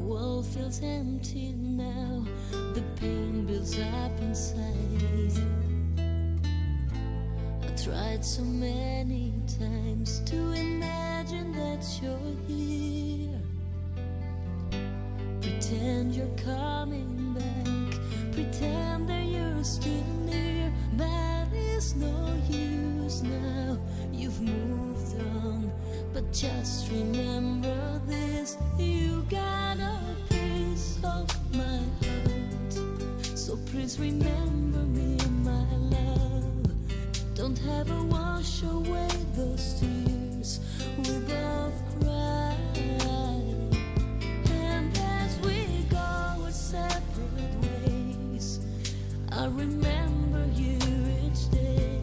world feels empty now. The pain builds up inside. I tried so many times to imagine that you're here. Pretend you're coming back, pretend that you're still near, but it's no use now. You've moved on, but just remember this: you got a piece of my heart. So please remember me, my love. Don't ever wash away those tears we both cried. And as we go our separate ways, I remember you each day.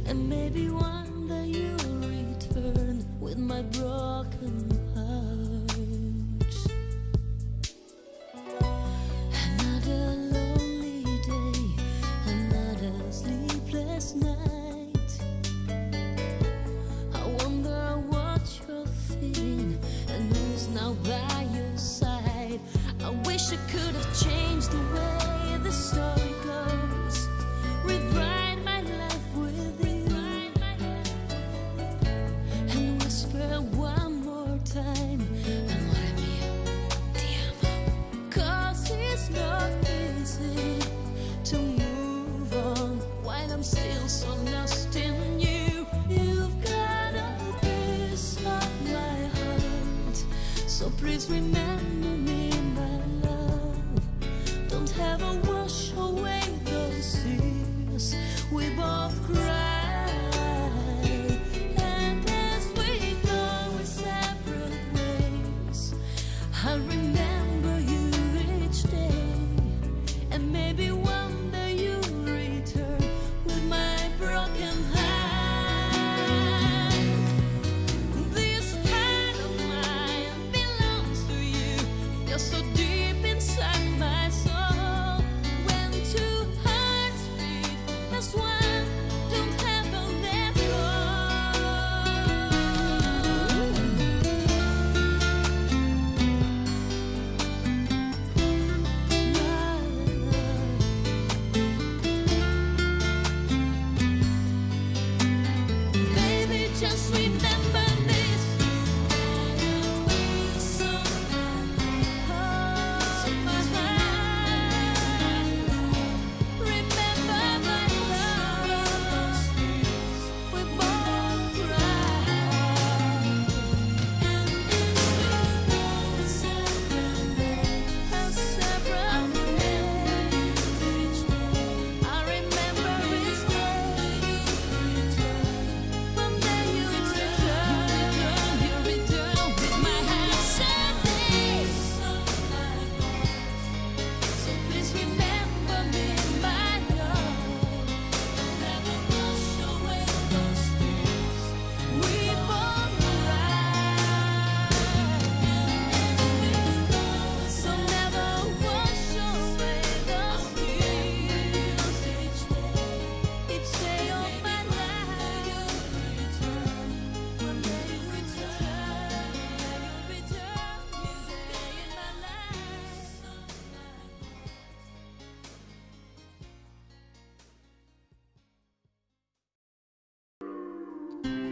And maybe one day you'll return with my broken heart. Another lonely day, another sleepless night. I wonder what you're feeling and who's now by your side. I wish I could have changed the way the story goes, rewrite my life with you, and whisper one more time, amore mio, ti amo. 'Cause it's not easy to move on while I'm still so lost in you. You've got a piece of my heart, so please remember me, my love. Don't ever wash away those tears we both cried. And as we go our separate ways, I'll remember you each day. And maybe one day you'll return with my broken heart. This heart of mine belongs to you. You're so deep inside my soul. When two hearts beat as one, don't ever let go. Baby, just remember this: so my heart. Remember my love. We both cried. And as we go separate ways, I remember each day. I remember each day you return. One day you return with my heart someday. So please remember me, my love. Never wash away those tears we both cried. So never wash away those tears each day of my life. One day you return, you stay in my life.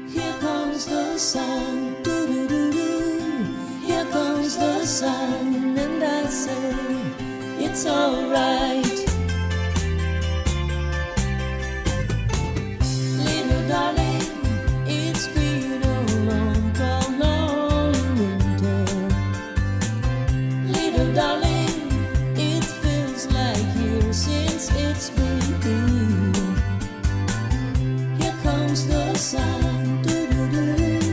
Here comes the sun, doo-doo-doo-doo. Here comes the sun, and I say it's alright. Little darling, it's been a long, cold, lonely winter. Little darling, it feels like years since it's been here. Here comes the sun, doo-doo-doo-doo.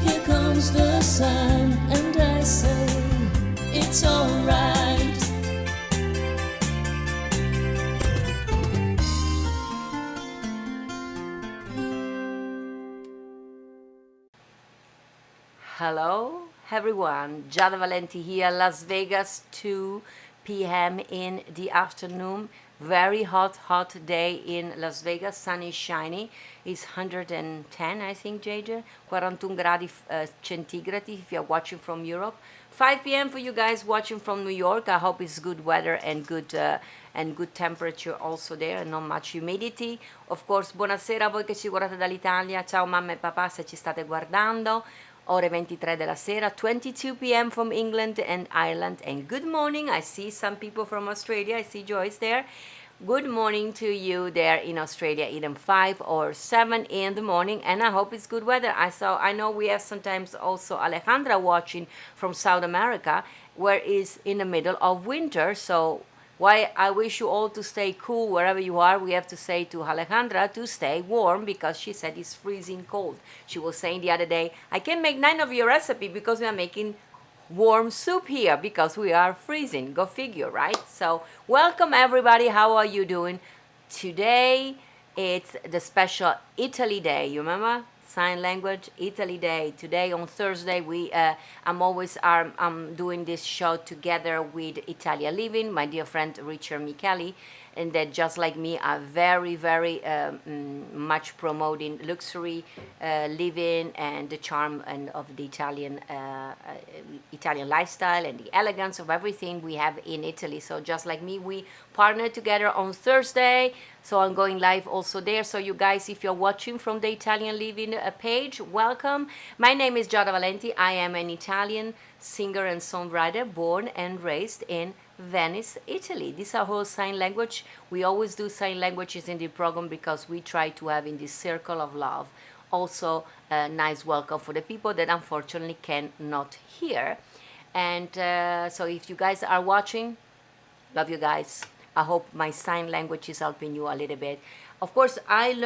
Here comes the sun, and I say it's alright. Hello everyone, Giada Valenti here, Las Vegas, 2 p.m. in the afternoon. Very hot day in Las Vegas. Sun is shining. It's 110, I think, JJ. 41 gradi centigradi if you're watching from Europe. 5 p.m. for you guys watching from New York. I hope it's good weather and good temperature also there, and not much humidity. Of course, buonasera a voi che ci guardate dall'Italia. Ciao mamma e papà se ci state guardando. Ore 23 della sera, 22 p.m. from England and Ireland. And good morning. I see some people from Australia. I see Joyce there. Good morning to you there in Australia, either 5 or 7 in the morning, and I hope it's good weather. I know we have sometimes also Alejandra watching from South America, where it's in the middle of winter. So why I wish you all to stay cool wherever you are. We have to say to Alejandra to stay warm because she said it's freezing cold. She was saying the other day, I can make 9 of your recipe because we are making warm soup here because we are freezing. Go figure, right? So welcome everybody. How are you doing? Today it's the special Italy Day. You remember? Sign language Italy Day. Today on Thursday I'm doing this show together with Italia Living, my dear friend Richard Micheli, and that just like me are very much promoting luxury living and the charm and of the Italian lifestyle and the elegance of everything we have in Italy. So just like me, we partner together on Thursday. So I'm going live also there. So you guys, if you're watching from the Italian Living page, welcome. My name is Giada Valenti. I am an Italian singer and songwriter born and raised in Venice, Italy. This is our whole sign language. We always do sign languages in the program because we try to have in this circle of love also a nice welcome for the people that unfortunately cannot hear. And so if you guys are watching, love you guys. I hope my sign language is helping you a little bit. Of course, I've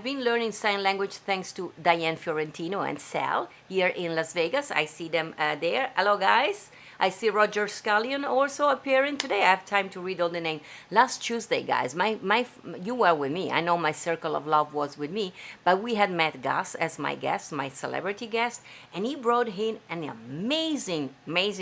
been learning sign language thanks to Diane Fiorentino and Sal here in Las Vegas. I see them there. Hello, guys. I see Roger Scallion also appearing today. I have time to read all the names. Last Tuesday, guys, you were with me. I know my circle of love was with me, but we had Matt Gus as my guest, my celebrity guest, and he brought in an amazing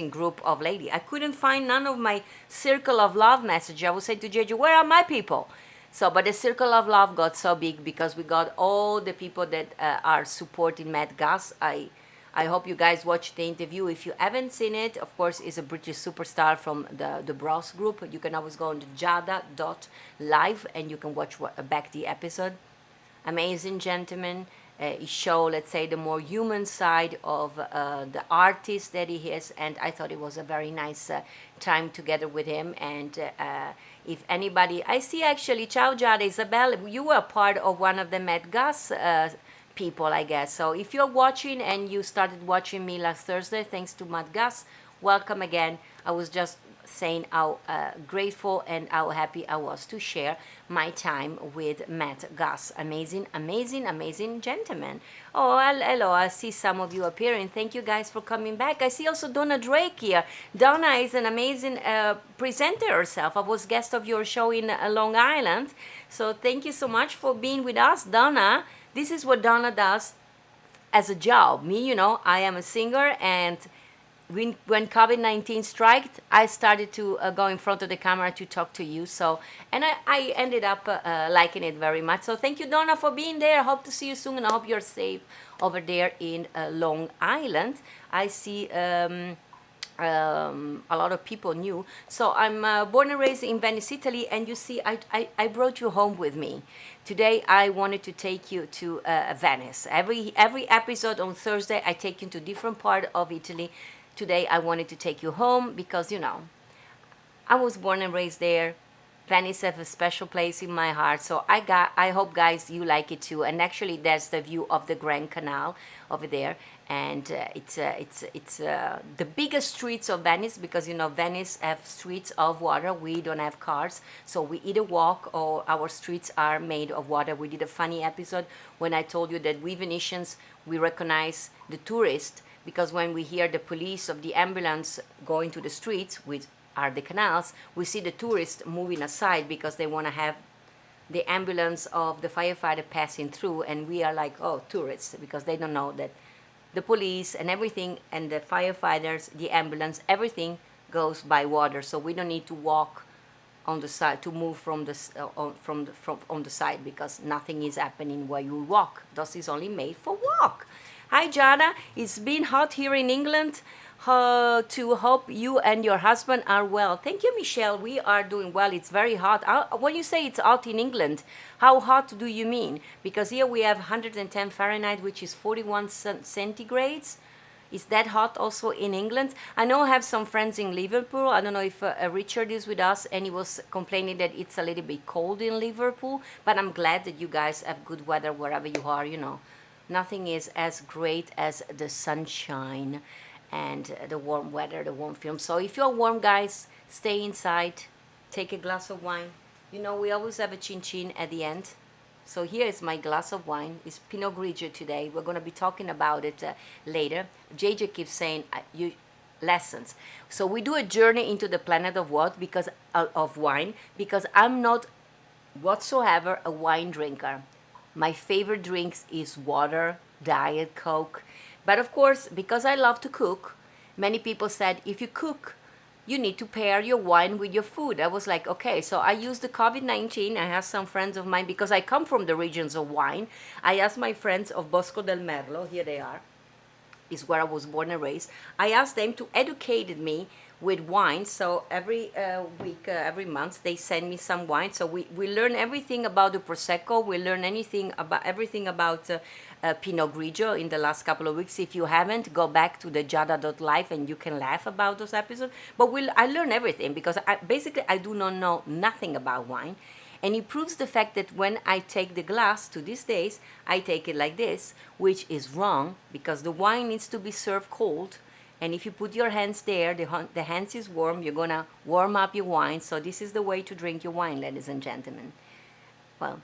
group of ladies. I couldn't find none of my circle of love message. I would say to JJ, where are my people? So, but the circle of love got so big because we got all the people that are supporting Matt Gus. I hope you guys watch the interview. If you haven't seen it, of course, he's a British superstar from the Bros group. You can always go on to giada.live and you can watch back the episode. Amazing gentleman. He showed, let's say, the more human side of the artist that he is. And I thought it was a very nice time together with him. And if anybody, I see actually, ciao Giada, Isabel, you were part of one of the Met Gus people, I guess. So if you're watching and you started watching me last Thursday, thanks to Matt Gus, welcome again. I was just saying how grateful and how happy I was to share my time with Matt Gus. Amazing gentleman. Oh, hello, I see some of you appearing. Thank you guys for coming back. I see also Donna Drake here. Donna is an amazing presenter herself. I was guest of your show in Long Island. So thank you so much for being with us, Donna. This is what Donna does as a job. Me, I am a singer, and when COVID-19 struck, I started to go in front of the camera to talk to you. So, and I ended up liking it very much. So thank you, Donna, for being there. I hope to see you soon, and I hope you're safe over there in Long Island. I see a lot of people new. So I'm born and raised in Venice, Italy, and you see, I brought you home with me. Today I wanted to take you to Venice. Every episode on Thursday I take you to different part of Italy. Today I wanted to take you home because I was born and raised there. Venice has a special place in my heart, so I hope guys you like it too. And actually there's the view of the Grand Canal over there, and it's the biggest streets of Venice, because Venice have streets of water. We don't have cars, so we either walk or our streets are made of water. We did a funny episode when I told you that we Venetians, we recognize the tourist, because when we hear the police of the ambulance going to the streets, which are the canals, we see the tourists moving aside because they want to have the ambulance of the firefighter passing through, and we are like, oh, tourists, because they don't know that the police and everything and the firefighters, the ambulance, everything goes by water, so we don't need to walk on the side, to move from from on the side, because nothing is happening where you walk. This is only made for walk. Hi Giada, it's been hot here in England. To hope you and your husband are well. Thank you, Michelle. We are doing well. It's very hot. When you say it's hot in England, how hot do you mean? Because here we have 110 Fahrenheit, which is 41 centigrades. Is that hot also in England? I know I have some friends in Liverpool. I don't know if Richard is with us, and he was complaining that it's a little bit cold in Liverpool. But I'm glad that you guys have good weather wherever you are, you know. Nothing is as great as the sunshine and the warm weather, the warm film. So if you're warm, guys, stay inside, take a glass of wine. You know, we always have a chin-chin at the end. So here is my glass of wine. It's Pinot Grigio today. We're going to be talking about it later. JJ keeps saying lessons. So we do a journey into the planet of what? Because of wine. Because I'm not whatsoever a wine drinker. My favorite drinks is water, Diet Coke. But of course, because I love to cook, many people said, if you cook, you need to pair your wine with your food. I was like, okay, so I used the COVID-19. I asked some friends of mine, because I come from the regions of wine. I asked my friends of Bosco del Merlo, here they are, is where I was born and raised. I asked them to educate me with wine. So every week, every month, they send me some wine. So we learn everything about the Prosecco. We learn everything about Pinot Grigio in the last couple of weeks. If you haven't, go back to the Giada.live and you can laugh about those episodes. But I learn everything, because I do not know nothing about wine. And it proves the fact that when I take the glass to these days, I take it like this, which is wrong, because the wine needs to be served cold. And if you put your hands there, the hands is warm, you're going to warm up your wine. So this is the way to drink your wine, ladies and gentlemen. Well,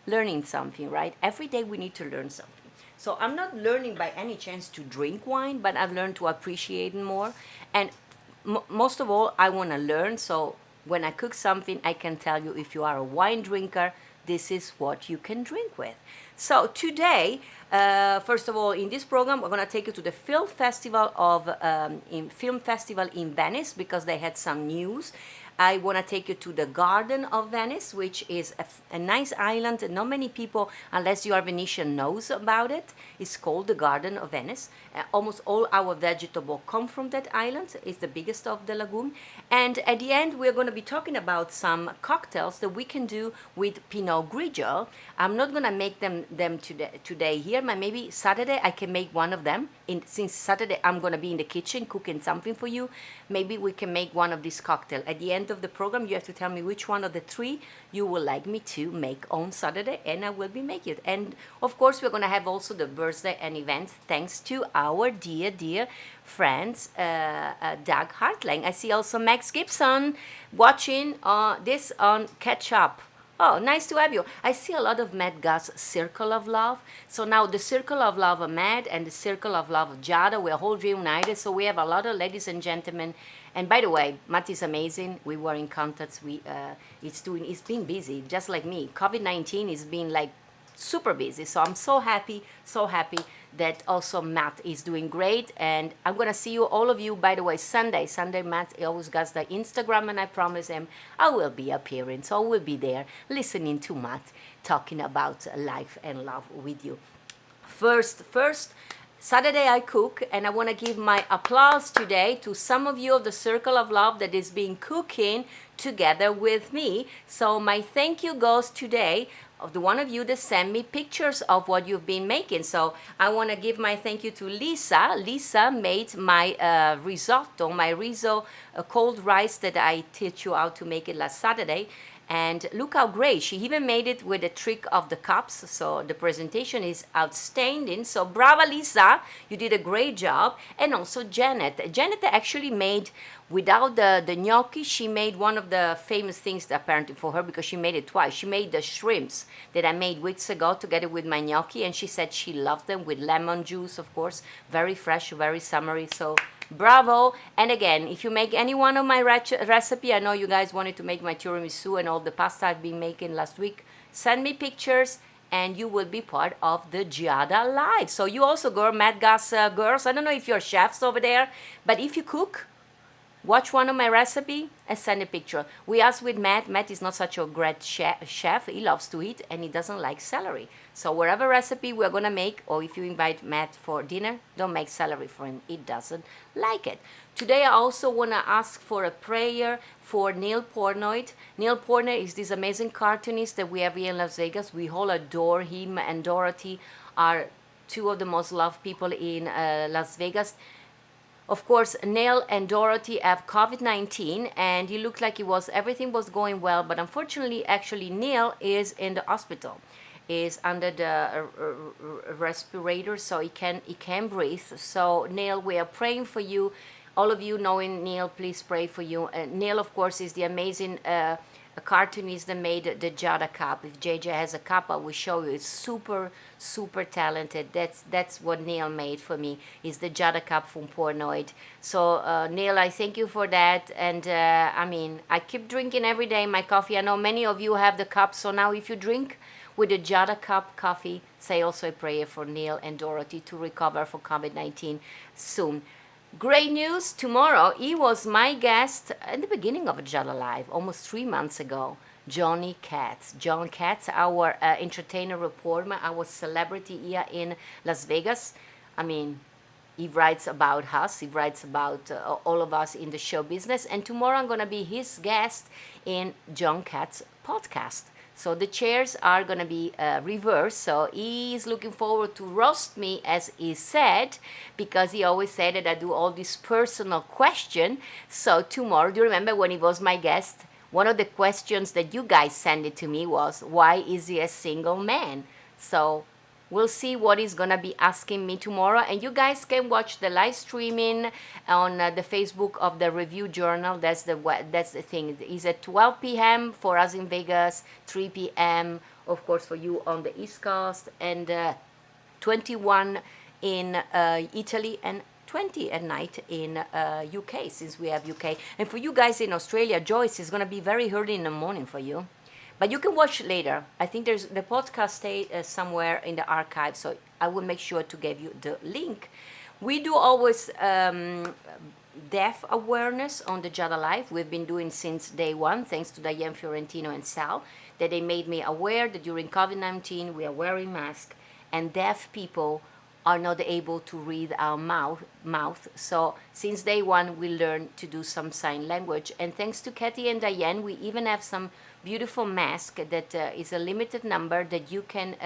learning something, right? Every day we need to learn something. So I'm not learning by any chance to drink wine, but I've learned to appreciate it more. And most of all, I want to learn. So when I cook something, I can tell you, if you are a wine drinker, this is what you can drink with. So today, first of all, in this program, we're going to take you to the film festival in Venice, because they had some news. I want to take you to the Garden of Venice, which is a nice island. Not many people, unless you are Venetian, knows about it. It's called the Garden of Venice. Almost all our vegetables come from that island. It's the biggest of the lagoon. And at the end, we're going to be talking about some cocktails that we can do with Pinot Grigio. I'm not going to make them today here, but maybe Saturday I can make one of them. Since Saturday I'm going to be in the kitchen cooking something for you, maybe we can make one of these cocktails. At the end of the program, you have to tell me which one of the three you would like me to make on Saturday, and I will be making it. And of course, we're going to have also the birthday and events, thanks to our dear friends, Doug Hartling. I see also Max Gibson watching this on Catch Up. Oh, nice to have you. I see a lot of Matt Gus Circle of Love. So now the Circle of Love of Matt and the Circle of Love of Giada, we're all reunited. So we have a lot of ladies and gentlemen. And by the way, Matt is amazing. We were in contact. It's been busy, just like me. COVID-19 has been like super busy. So I'm so happy that also Matt is doing great. And I'm going to see you, all of you, by the way, Sunday, Matt always got the Instagram, and I promise him I will be appearing. So I will be there listening to Matt talking about life and love with you. First, Saturday I cook, and I want to give my applause today to some of you of the Circle of Love that is being cooking together with me. So my thank you goes today of the one of you that send me pictures of what you've been making. So I want to give my thank you to Lisa. Lisa made my risotto, cold rice that I teach you how to make it last Saturday. And look how great. She even made it with the trick of the cups. So the presentation is outstanding. So bravo, Lisa. You did a great job. And also Janet. Janet actually made, without the gnocchi, she made one of the famous things apparently for her, because she made it twice. She made the shrimps that I made weeks ago together with my gnocchi. And she said she loved them with lemon juice, of course. Very fresh, very summery. So bravo. And again, if you make any one of my recipe, I know you guys wanted to make my tiramisu and all the pasta I've been making last week, send me pictures and you will be part of the Giada Live. So you also, Matt Gus girls, I don't know if you're chefs over there, but if you cook, watch one of my recipe and send a picture. We asked with Matt. Matt is not such a great chef. He loves to eat and he doesn't like celery. So whatever recipe we're gonna make, or if you invite Matt for dinner, don't make celery for him. He doesn't like it. Today I also wanna ask for a prayer for Neil Portnoy. Neil Portnoy is this amazing cartoonist that we have here in Las Vegas. We all adore him, and Dorothy are two of the most loved people in Las Vegas. Of course, Neil and Dorothy have COVID-19, and it looked like everything was going well, but unfortunately, actually, Neil is in the hospital, is under the respirator, so he can breathe. So Neil, we are praying for you. All of you knowing Neil, please pray for you. Neil, of course, is the amazing cartoonist that made the Giada cup. If JJ has a cup, I will show you. It's super, super talented. That's what Neil made for me, is the Giada cup from Portnoy. So Neil, I thank you for that. And I mean, I keep drinking every day my coffee. I know many of you have the cup, so now if you drink with the Giada cup coffee, say also a prayer for Neil and Dorothy to recover from COVID-19 soon. Great news, tomorrow he was my guest at the beginning of a Giada Live, almost 3 months ago. Johnny Katz. John Katz, our entertainer reporter, our celebrity here in Las Vegas. I mean, he writes about us, he writes about all of us in the show business. And tomorrow I'm going to be his guest in John Katz's podcast. So the chairs are going to be reversed. So he's looking forward to roast me, as he said, because he always said that I do all these personal questions. So tomorrow, do you remember when he was my guest? One of the questions that you guys sent it to me was, why is he a single man? So we'll see what he's going to be asking me tomorrow. And you guys can watch the live streaming on the Facebook of the Review Journal. That's the thing. It's at 12 p.m. for us in Vegas, 3 p.m. of course for you on the East Coast, and 21 in Italy, and 20 at night in UK, since we have UK. And for you guys in Australia, Joyce, is going to be very early in the morning for you. But you can watch later. I think there's the podcast stay somewhere in the archive, so I will make sure to give you the link. We do always deaf awareness on the Giada Live. We've been doing since day one, thanks to Diane Fiorentino and Sal, that they made me aware that during COVID-19 we are wearing masks, and deaf people are not able to read our mouth. So since day one, we learned to do some sign language. And thanks to Kathy and Diane, we even have some beautiful mask that is a limited number that you can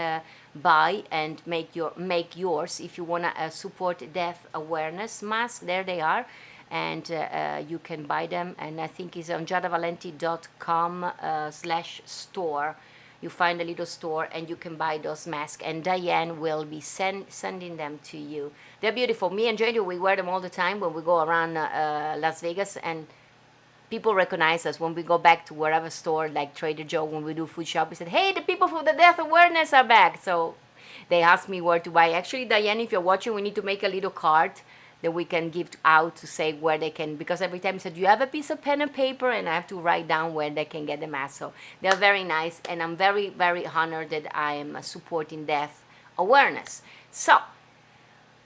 buy and make yours if you want to support deaf awareness mask. There they are, and you can buy them. And I think it's on giadavalenti.com/store. You find a little store and you can buy those masks, and Diane will be sending them to you. They're beautiful. Me and JJ, we wear them all the time when we go around Las Vegas, and people recognize us when we go back to wherever store, like Trader Joe, when we do food shop. We said, hey, the people from the deaf awareness are back. So they asked me where to buy. Actually, Diane, if you're watching, we need to make a little card that we can give out to say where they can, because every time I said, you have a piece of pen and paper, and I have to write down where they can get the mask. So they're very nice, and I'm very, very honored that I am supporting deaf awareness. So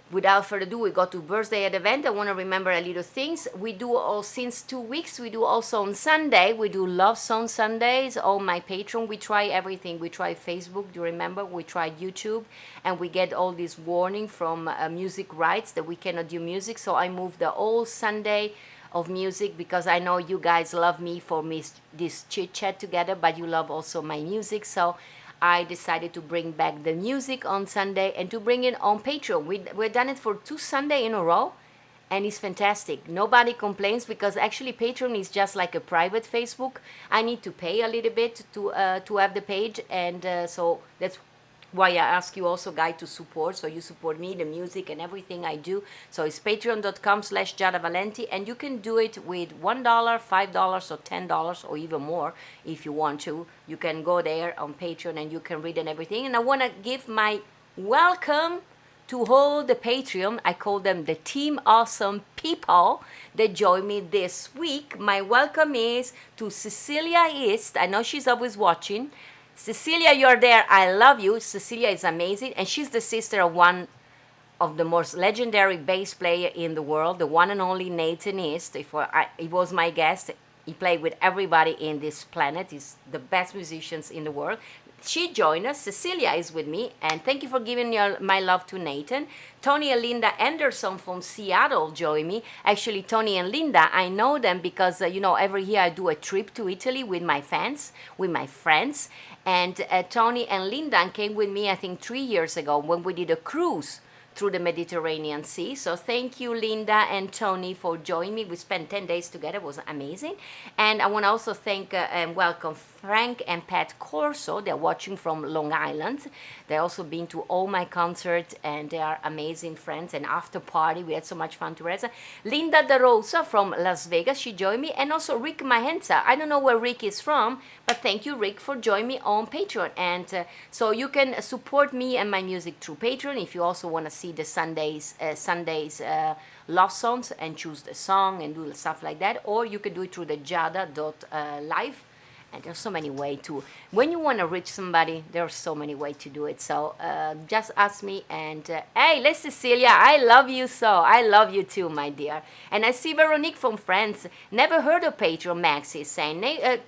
without further ado, we go to birthday at event. I want to remember a little things. We do all since 2 weeks. We do also on Sunday. We do Love Song Sundays. All my Patreon. We try everything. We try Facebook. Do you remember? We tried YouTube, and we get all this warning from music rights that we cannot do music. So I moved the whole Sunday of music, because I know you guys love me for this chit chat together, but you love also my music. So I decided to bring back the music on Sunday and to bring it on Patreon. We've done it for 2 Sundays in a row, and it's fantastic. Nobody complains, because actually Patreon is just like a private Facebook. I need to pay a little bit to have the page, and so that's why I ask you also, guys, to support. So you support me, the music, and everything I do. So it's patreon.com/Giada Valenti, and you can do it with $1, $5, or $10, or even more if you want to. You can go there on Patreon and you can read and everything. And I want to give my welcome to all the Patreon. I call them the Team Awesome people that join me this week. My welcome is to Cecilia East. I know she's always watching. Cecilia, you're there. I love you. Cecilia is amazing, and she's the sister of one of the most legendary bass player in the world, the one and only Nathan East. He was my guest. He played with everybody in this planet. He's the best musicians in the world. She joined us. Cecilia is with me, and thank you for giving my love to Nathan. Tony and Linda Anderson from Seattle join me. Actually, Tony and Linda, I know them because every year I do a trip to Italy with my fans, with my friends, and Tony and Linda came with me, I think 3 years ago when we did a cruise through the Mediterranean Sea. So thank you, Linda and Tony, for joining me. We spent 10 days together. It was amazing. And I want to also thank and welcome Frank and Pat Corso. They're watching from Long Island. They've also been to all my concerts, and they are amazing friends. And after party, we had so much fun together. Linda De Rosa from Las Vegas, she joined me. And also Rick Mahenza. I don't know where Rick is from, but thank you, Rick, for joining me on Patreon. And so you can support me and my music through Patreon if you also want to see the Sundays love songs and choose the song and do stuff like that, or you can do it through the Giada.live. And there's so many ways to, when you want to reach somebody, there's so many ways to do it. So just ask me. And hey, Les Cecilia, I love you so. I love you too, my dear. And I see Veronique from France. Never heard of Patreon, Max is saying.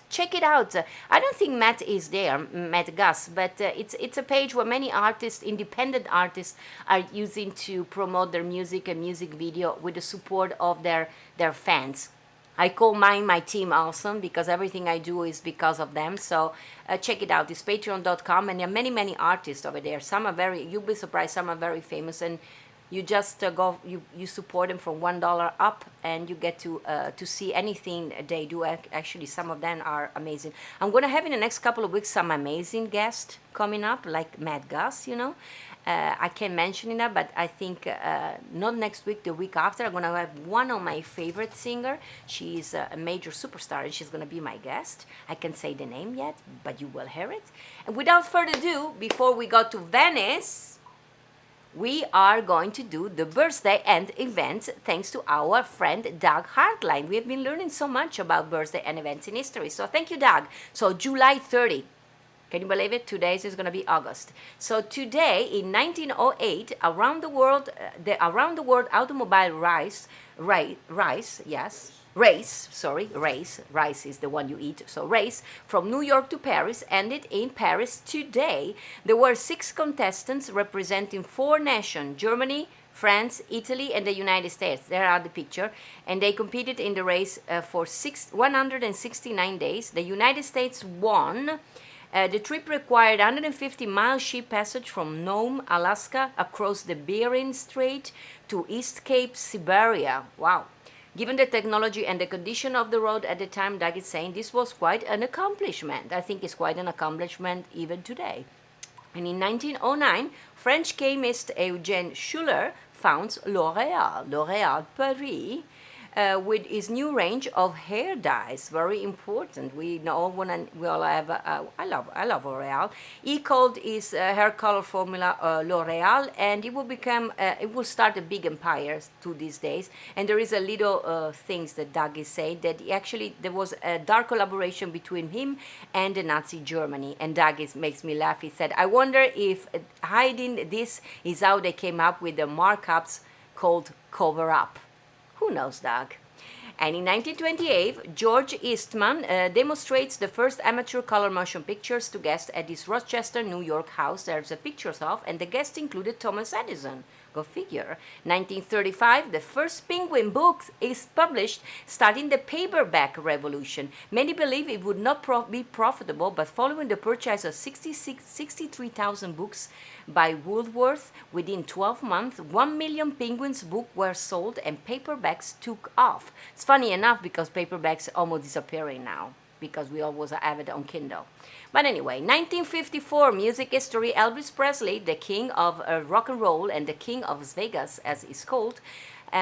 Check it out. I don't think Matt is there, Matt Gus, but it's a page where many artists, independent artists, are using to promote their music and music video with the support of their fans. I call mine my team awesome because everything I do is because of them. So check it out. It's patreon.com, and there are many, many artists over there. Some are you'll be surprised, some are very famous, and you just you support them from $1 up, and you get to see anything they do. Actually, some of them are amazing. I'm going to have in the next couple of weeks some amazing guests coming up, like Matt Gus, I can't mention it, but I think not next week, the week after, I'm going to have one of my favorite singer. She's a major superstar, and she's going to be my guest. I can't say the name yet, but you will hear it. And without further ado, before we go to Venice, we are going to do the birthday and events thanks to our friend Doug Hartline. We have been learning so much about birthday and events in history. So thank you, Doug. So July 30. Can you believe it? Today is going to be August. So today, in 1908, around the world automobile race is the one you eat. So race from New York to Paris ended in Paris today. There were 6 contestants representing 4 nations: Germany, France, Italy, and the United States. There are the picture. And they competed in the race for 169 days. The United States won. The trip required 150-mile ship passage from Nome, Alaska, across the Bering Strait to East Cape, Siberia. Wow. Given the technology and the condition of the road at the time, Doug is saying this was quite an accomplishment. I think it's quite an accomplishment even today. And in 1909, French chemist Eugène Schuller founds L'Oréal Paris, with his new range of hair dyes. Very important. We all have. I love L'Oréal. He called his hair color formula L'Oréal, and it will become. It will start a big empire to these days. And there is a little things that Doug is saying that there was a dark collaboration between him and the Nazi Germany. And Doug makes me laugh. He said, "I wonder if hiding this is how they came up with the markups called cover up." Who knows, Doug? And in 1928, George Eastman demonstrates the first amateur color motion pictures to guests at this Rochester, New York house. There's a pictures of, and the guests included Thomas Edison. Go figure. 1935, the first Penguin book is published, starting the paperback revolution. Many believe it would not be profitable, but following the purchase of 63,000 books by Woolworth, within 12 months, 1 million Penguins books were sold and paperbacks took off. It's funny enough because paperbacks are almost disappearing now, because we always have it on Kindle. But anyway, 1954, music history. Elvis Presley, the king of rock and roll and the king of Vegas, as he's called,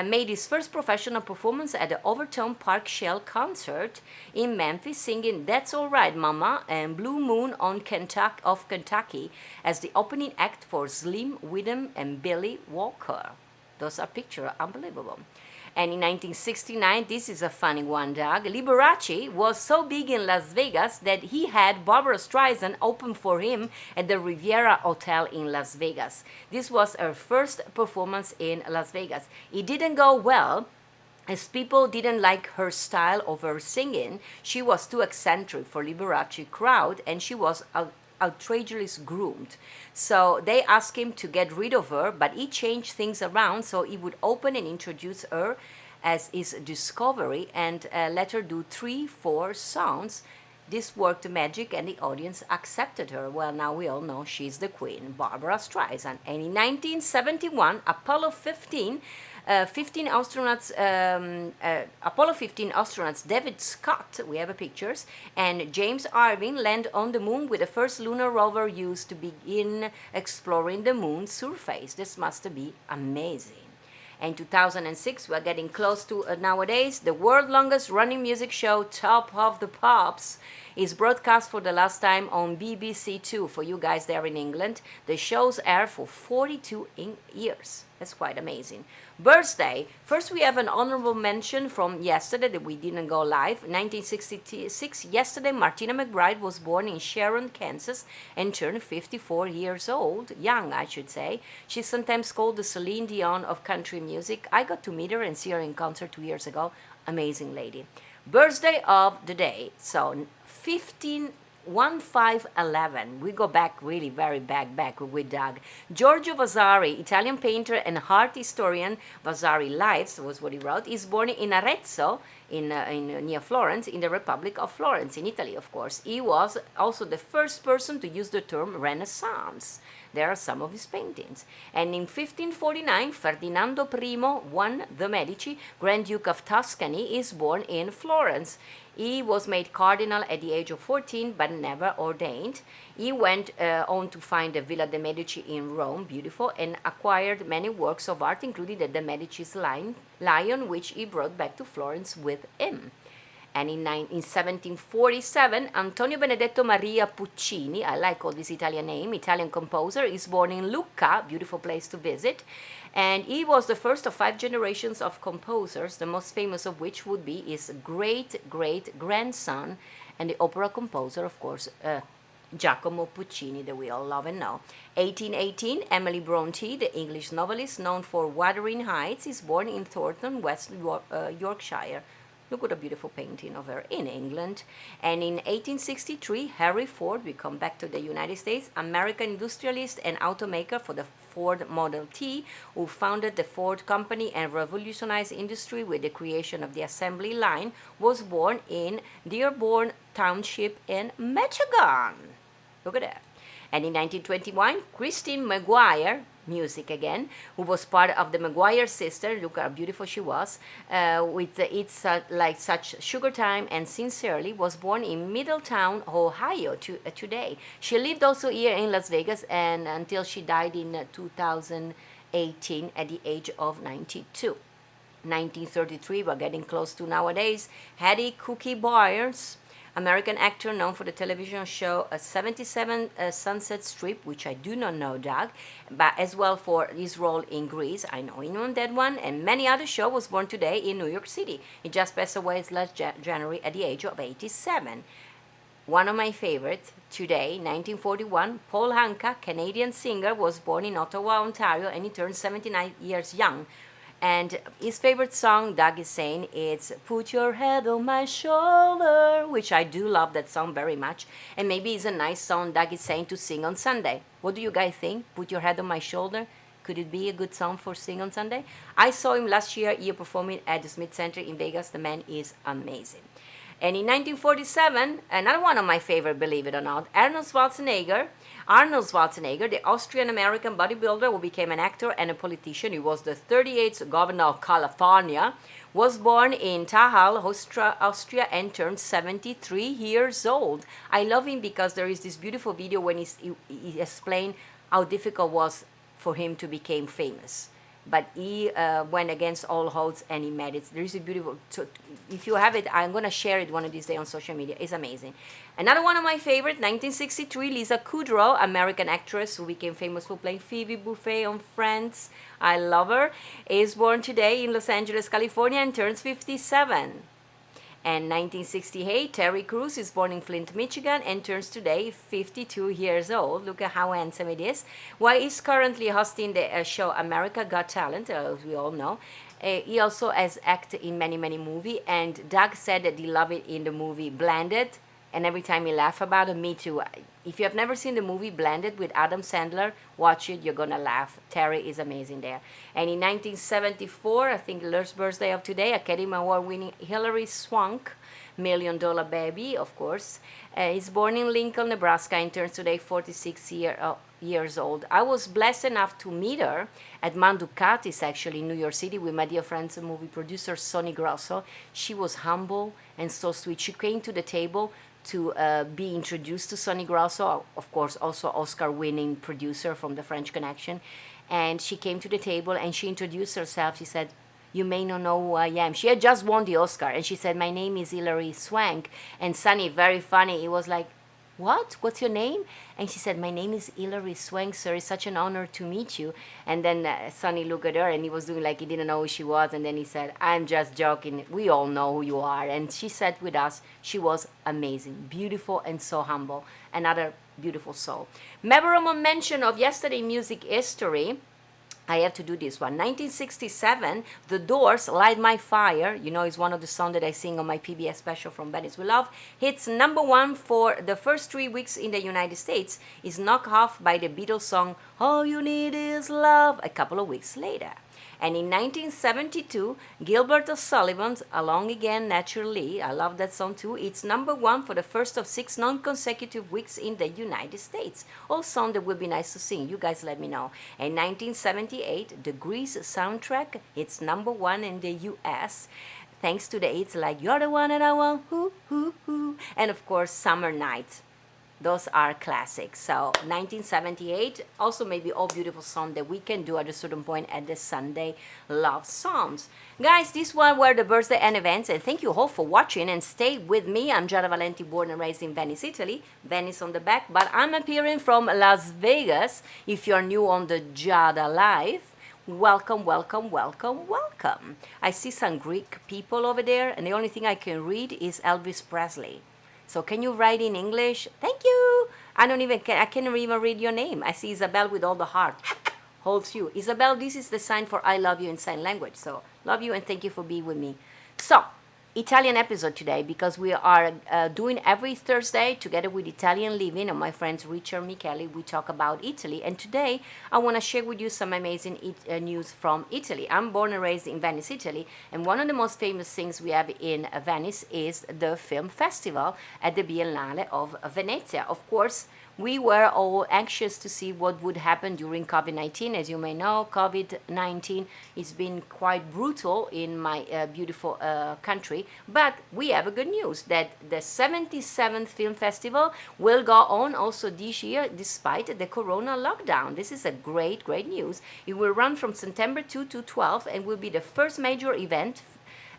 made his first professional performance at the Overton Park Shell concert in Memphis, singing "That's All Right, Mama" and "Blue Moon of Kentucky" as the opening act for Slim Witham and Billy Walker. Those are pictures, unbelievable. And in 1969, this is a funny one, Doug. Liberace was so big in Las Vegas that he had Barbara Streisand open for him at the Riviera Hotel in Las Vegas. This was her first performance in Las Vegas. It didn't go well, as people didn't like her style of her singing. She was too eccentric for Liberace crowd, and she was outrageously groomed. So they asked him to get rid of her, but he changed things around so he would open and introduce her as his discovery and let her do 3-4 songs. This worked magic and the audience accepted her. Well, now we all know she's the queen, Barbara Streisand. And in 1971, Apollo 15 astronauts David Scott, we have pictures, and James Irving land on the moon with the first lunar rover used to begin exploring the moon's surface. This must be amazing. In 2006, we're getting close to nowadays, the world's longest running music show, Top of the Pops, is broadcast for the last time on BBC Two for you guys there in England. The shows air for 42 years. That's quite amazing. Birthday. First, we have an honorable mention from yesterday that we didn't go live. 1966, yesterday, Martina McBride was born in Sharon, Kansas, and turned 54 years old. Young, I should say. She's sometimes called the Celine Dion of country music. I got to meet her and see her in concert 2 years ago. Amazing lady. Birthday of the day. So, 1511. We go back really very back with Doug. Giorgio Vasari, Italian painter and art historian. Vasari Lives was what he wrote. He's born in Arezzo, in near Florence, in the Republic of Florence, in Italy, of course. He was also the first person to use the term Renaissance. There are some of his paintings. And in 1549, Ferdinando I, the Medici, Grand Duke of Tuscany, is born in Florence. He was made cardinal at the age of 14, but never ordained. He went on to find the Villa de' Medici in Rome, beautiful, and acquired many works of art, including the de' Medici's lion, which he brought back to Florence with him. And in 1747, Antonio Benedetto Maria Puccini, I like all this Italian name, Italian composer, is born in Lucca, beautiful place to visit. And he was the first of 5 generations of composers, the most famous of which would be his great-great-grandson and the opera composer, of course, Giacomo Puccini, that we all love and know. 1818, Emily Bronte, the English novelist known for Wuthering Heights, is born in Thornton, West Yorkshire. Look what a beautiful painting of her in England. And in 1863, Harry Ford, we come back to the United States, American industrialist and automaker for the Ford Model T, who founded the Ford Company and revolutionized industry with the creation of the assembly line, was born in Dearborn Township in Michigan. Look at that. And in 1921, Christine McGuire, music again, who was part of the McGuire sister, look how beautiful she was, with It's Like Such Sugar Time and Sincerely, was born in Middletown, Ohio today. She lived also here in Las Vegas and until she died in 2018 at the age of 92. 1933, we're getting close to nowadays, Hattie Cookie Byers, American actor known for the television show 77 Sunset Strip, which I do not know, Doug, but as well for his role in Grease. I know him on that one, and many other shows. Was born today in New York City. He just passed away last January at the age of 87. One of my favorites today, 1941, Paul Anka, Canadian singer, was born in Ottawa, Ontario, and he turned 79 years young. And his favorite song, Doug is saying, it's Put Your Head on My Shoulder, which I do love that song very much. And maybe it's a nice song, Doug is saying, to sing on Sunday. What do you guys think? Put Your Head on My Shoulder? Could it be a good song for sing on Sunday? I saw him last year performing at the Smith Center in Vegas. The man is amazing. And in 1947, another one of my favorite, believe it or not, Arnold Schwarzenegger, the Austrian-American bodybuilder who became an actor and a politician. He was the 38th governor of California, was born in Tahal, Austria, and turned 73 years old. I love him because there is this beautiful video when he explained how difficult it was for him to become famous. but he went against all odds and he made it. There is a beautiful, so if you have it, I'm going to share it one of these days on social media. It's amazing. Another one of my favorite, 1963, Lisa Kudrow, American actress who became famous for playing Phoebe Buffay on Friends. I love her. Is born today in Los Angeles, California, and turns 57. And 1968, Terry Crews is born in Flint, Michigan, and turns today 52 years old. Look at how handsome it is. While he's currently hosting the show America Got Talent, as we all know, he also has acted in many, many movies. And Doug said that he loved it in the movie Blended. And every time he laugh about it, me too. If you have never seen the movie Blended with Adam Sandler, watch it. You're going to laugh. Terry is amazing there. And in 1974, I think Lur's birthday of today, Academy Award-winning Hilary Swank, $1 Million Baby, of course, is born in Lincoln, Nebraska, and turns today 46 years old. I was blessed enough to meet her at Manducatis, actually, in New York City, with my dear friends and movie producer, Sonny Grosso. She was humble and so sweet. She came to the table to be introduced to Sonny Grosso, of course, also Oscar-winning producer from The French Connection. And she came to the table and she introduced herself. She said, "You may not know who I am." She had just won the Oscar. And she said, "My name is Hilary Swank." And Sonny, very funny, he was like, "What? What's your name?" And she said, "My name is Hilary Swank, sir. It's such an honor to meet you." And then Sonny looked at her and he was doing like he didn't know who she was. And then he said, "I'm just joking. We all know who you are." And she sat with us. She was amazing, beautiful, and so humble. Another beautiful soul. Memorable mention of yesterday music history. I have to do this one. 1967, The Doors, Light My Fire. You know, it's one of the songs that I sing on my PBS special from Venice with Love. Hits #1 for the first 3 weeks in the United States. Is knocked off by the Beatles song, All You Need Is Love, a couple of weeks later. And in 1972, Gilbert O'Sullivan's Along Again Naturally, I love that song too, it's #1 for the first of 6 non-consecutive weeks in the United States. All songs that would be nice to sing, you guys let me know. And 1978, the Grease soundtrack, it's #1 in the US. Thanks to the hits like You're the One That I Want, Hoo, Hoo, Hoo, and of course Summer Night. Those are classics. So 1978, also maybe all beautiful songs that we can do at a certain point at the Sunday Love Songs. Guys, these were the birthday and events, and thank you all for watching and stay with me. I'm Giada Valenti, born and raised in Venice, Italy. Venice on the back, but I'm appearing from Las Vegas. If you're new on the Giada Live, welcome, welcome, welcome, welcome. I see some Greek people over there, and the only thing I can read is Elvis Presley. So can you write in English? Thank you. I can't even read your name. I see Isabel with all the heart. Holds you. Isabel, this is the sign for I love you in sign language. So love you and thank you for being with me. So Italian episode today because we are doing every Thursday together with Italian Living and my friends Richard Micheli. We talk about Italy, and today I want to share with you some amazing news from Italy. I'm born and raised in Venice, Italy, and one of the most famous things we have in Venice is the film festival at the Biennale of Venezia. Of course, we were all anxious to see what would happen during COVID-19. As you may know, COVID-19 has been quite brutal in my beautiful country. But we have a good news that the 77th Film Festival will go on also this year despite the Corona lockdown. This is a great, great news. It will run from September 2 to 12 and will be the first major event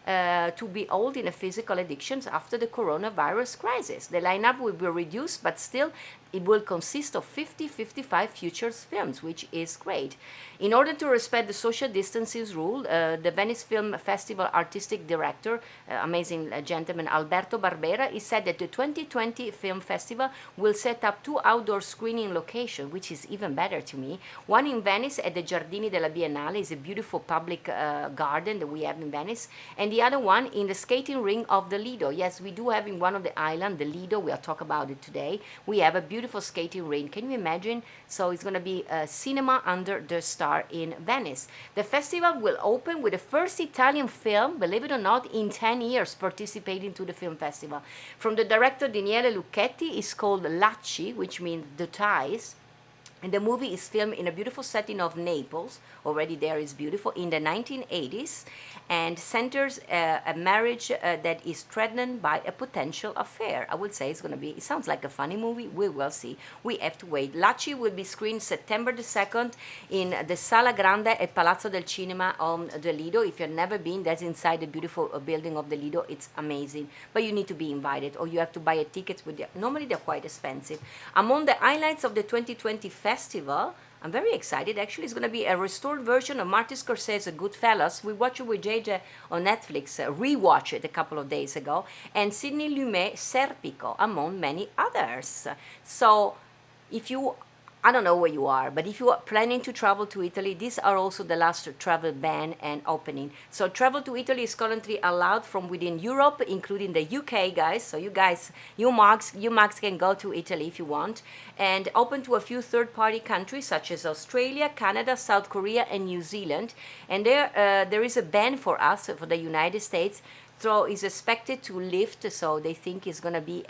to be held in a physical addictions after the coronavirus crisis. The lineup will be reduced, but still it will consist of 50-55 feature films, which is great. In order to respect the social distancing rule, the Venice Film Festival artistic director, amazing gentleman Alberto Barbera, he said that the 2020 Film Festival will set up 2 outdoor screening locations, which is even better to me. One in Venice at the Giardini della Biennale, is a beautiful public garden that we have in Venice, and the other one in the skating ring of the Lido. Yes, we do have in one of the islands, the Lido, we'll talk about it today. We have a beautiful skating ring. Can you imagine? So it's going to be a cinema under the star in Venice. The festival will open with the first Italian film, believe it or not, in 10 years participating to the film festival. From the director Daniele Lucchetti, it's called Lacci, which means the ties. And the movie is filmed in a beautiful setting of Naples. Already there is beautiful, in the 1980s, and centers a marriage that is threatened by a potential affair. I would say it's going to be, it sounds like a funny movie. We will see. We have to wait. Laci will be screened September the 2nd in the Sala Grande e Palazzo del Cinema on the Lido. If you've never been, that's inside the beautiful building of the Lido. It's amazing. But you need to be invited, or you have to buy a ticket. Normally they're quite expensive. Among the highlights of the 2020 festival, I'm very excited. Actually, it's going to be a restored version of Martin Scorsese's Goodfellas. We watched it with JJ on Netflix, rewatched it a couple of days ago, and Sidney Lumet, Serpico, among many others. So, if you, I don't know where you are, but if you are planning to travel to Italy, these are also the last travel ban and opening. So travel to Italy is currently allowed from within Europe, including the UK, guys. So you Max can go to Italy if you want, and open to a few third-party countries such as Australia, Canada, South Korea, and New Zealand. And there is a ban for us, for the United States. So is expected to lift, so they think it's going to be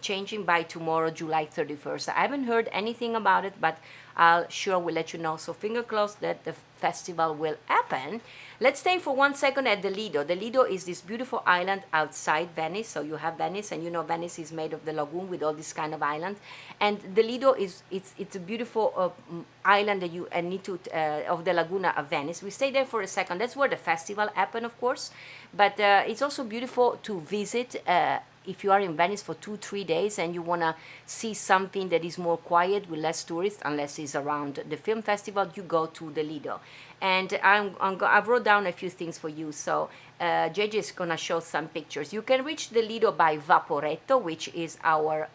changing by tomorrow, July 31st. I haven't heard anything about it, but I'll sure will let you know. So finger crossed that the festival will happen. Let's stay for 1 second at the Lido. The Lido is this beautiful island outside Venice. So you have Venice, and you know Venice is made of the lagoon with all this kind of island. And the Lido is it's a beautiful island that you need to of the Laguna of Venice. We stay there for a second. That's where the festival happened, of course. But it's also beautiful to visit. If you are in Venice for 2-3 days and you want to see something that is more quiet with less tourists, unless it's around the film festival, you go to the Lido. And I wrote down a few things for you. So JJ is going to show some pictures. You can reach the Lido by Vaporetto, which is our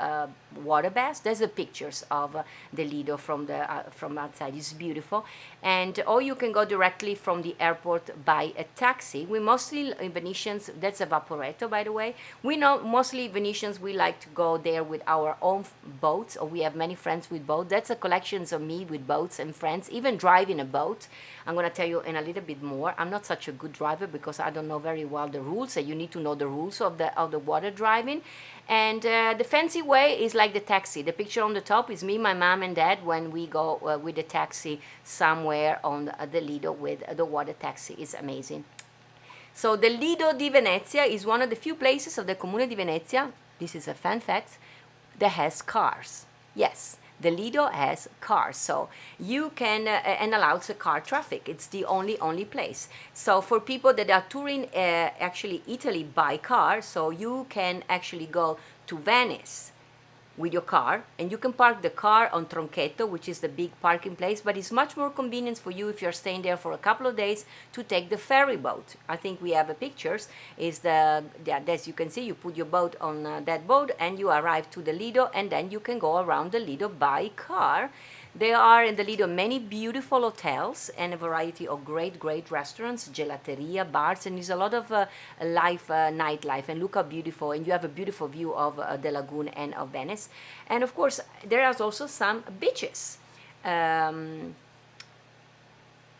water bath. There's the pictures of the Lido from outside. It's beautiful. And or you can go directly from the airport by a taxi. We mostly Venetians, that's a Vaporetto, by the way. We know mostly Venetians, we like to go there with our own boats, or we have many friends with boats. That's a collection of me with boats and friends, even driving a boat. I'm going to tell you in a little bit more. I'm not such a good driver because I don't know very well the rules. So you need to know the rules of the water driving. And the fancy way is like the taxi. The picture on the top is me, my mom, and dad when we go with the taxi somewhere on the Lido with the water taxi. It's amazing. So the Lido di Venezia is one of the few places of the Comune di Venezia, this is a fun fact, that has cars. Yes, the Lido has cars, so you can, and allows a car traffic. It's the only place. So for people that are touring actually Italy by car, so you can actually go to Venice with your car, and you can park the car on Tronchetto, which is the big parking place, but it's much more convenient for you if you're staying there for a couple of days to take the ferry boat. I think we have pictures. As you can see, you put your boat on that boat and you arrive to the Lido, and then you can go around the Lido by car. There are in the Lido many beautiful hotels and a variety of great restaurants, gelateria, bars, and there's a lot of nightlife. And look how beautiful, and you have a beautiful view of the lagoon and of Venice. And of course, there are also some beaches.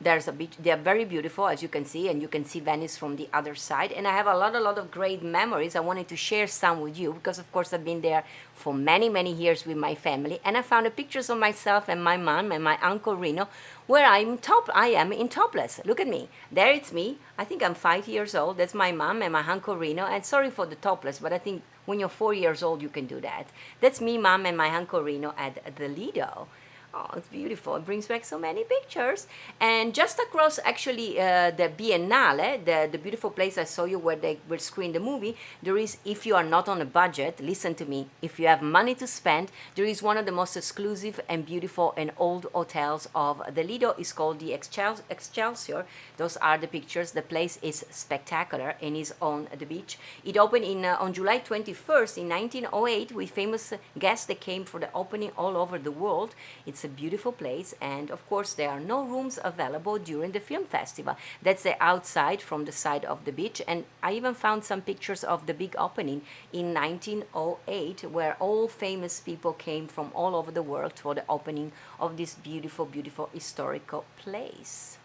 There's a beach. They are very beautiful, as you can see, and you can see Venice from the other side. And I have a lot of great memories. I wanted to share some with you because, of course, I've been there for many years with my family. And I found pictures of myself and my mom and my uncle Rino, where I am in topless. Look at me. There it's me. I think I'm 5 years old. That's my mom and my uncle Rino. And sorry for the topless, but I think when you're 4 years old, you can do that. That's me, mom, and my uncle Rino at the Lido. Oh, it's beautiful. It brings back so many pictures. And just across, actually, the Biennale, the beautiful place I saw you where they will screen the movie, there is, if you are not on a budget, listen to me, if you have money to spend, there is one of the most exclusive and beautiful and old hotels of the Lido. It's called the Excelsior. Those are the pictures. The place is spectacular and is on the beach. It opened on July 21st in 1908 with famous guests that came for the opening all over the world. It's a beautiful place, and of course there are no rooms available during the film festival. That's the outside from the side of the beach, and I even found some pictures of the big opening in 1908 where all famous people came from all over the world for the opening of this beautiful historical place.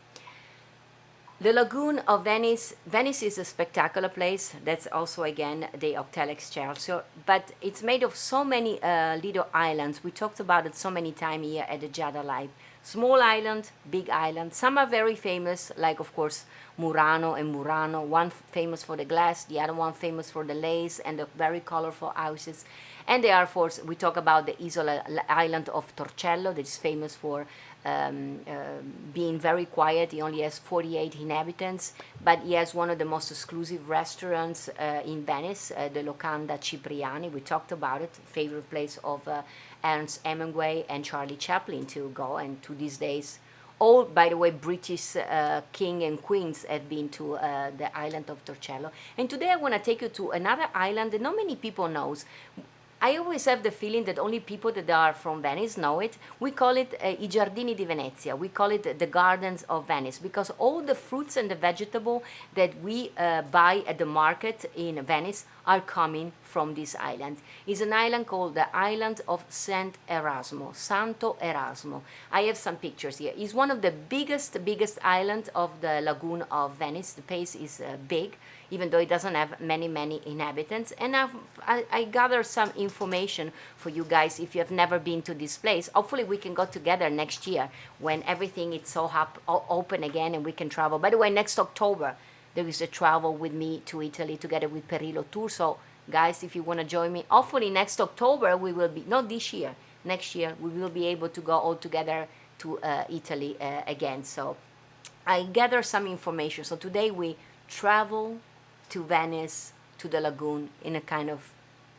The Lagoon of Venice. Venice is a spectacular place. That's also again the Untitled Chapter. But it's made of so many little islands. We talked about it so many times here at the Giada Live. Small island, big island. Some are very famous, like of course Murano and Murano. One famous for the glass, the other one famous for the lace and the very colorful houses. And they are, of course, we talk about the island of Torcello, that is famous for being very quiet. He only has 48 inhabitants, but he has one of the most exclusive restaurants in Venice, the Locanda Cipriani. We talked about it, favorite place of Ernest Hemingway and Charlie Chaplin to go, and to these days, all, by the way, British king and queens have been to the island of Torcello. And today I want to take you to another island that not many people knows. I always have the feeling that only people that are from Venice know it. We call it I Giardini di Venezia. We call it the Gardens of Venice, because all the fruits and the vegetable that we buy at the market in Venice are coming from this island. It's an island called the Island of Santo Erasmo. I have some pictures here. It's one of the biggest islands of the Lagoon of Venice. The place is big, even though it doesn't have many inhabitants. And I gathered some information for you guys if you have never been to this place. Hopefully we can go together next year when everything is so open again and we can travel. By the way, next October there is a travel with me to Italy together with Perillo Tour. So guys, if you want to join me, hopefully next October we will be, not this year, next year we will be able to go all together to Italy again. So I gather some information. So today we travel to Venice, to the lagoon, in a kind of,